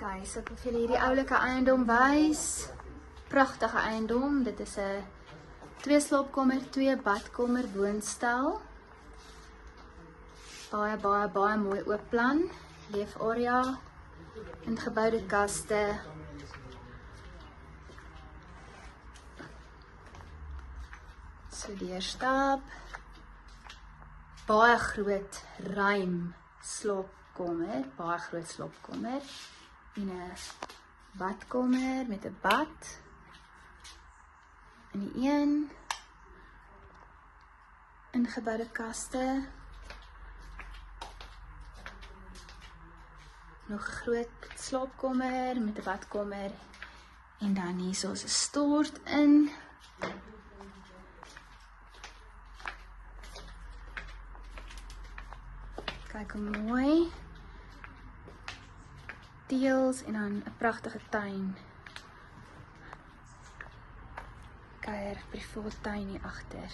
Okay, so ek wil vir julle hierdie oulike eiendom wys. Pragtige eiendom. Dit is 'n 2 slaapkamer, 2 badkamer woonstel. Baie mooi oop plan. Leefarea, ingeboude kaste. So deurstap. Baie groot, ruim slaapkamer, baie groot slaapkamer. En 'n badkamer met 'n bad. In die een. Ingeboude kaste. Nog 'n groot slaapkamer met 'n badkamer. En dan hier so 'n stort in. Kyk hoe mooi. Teels en dan 'n pragtige tuin. Kuier privaat tuin hier agter.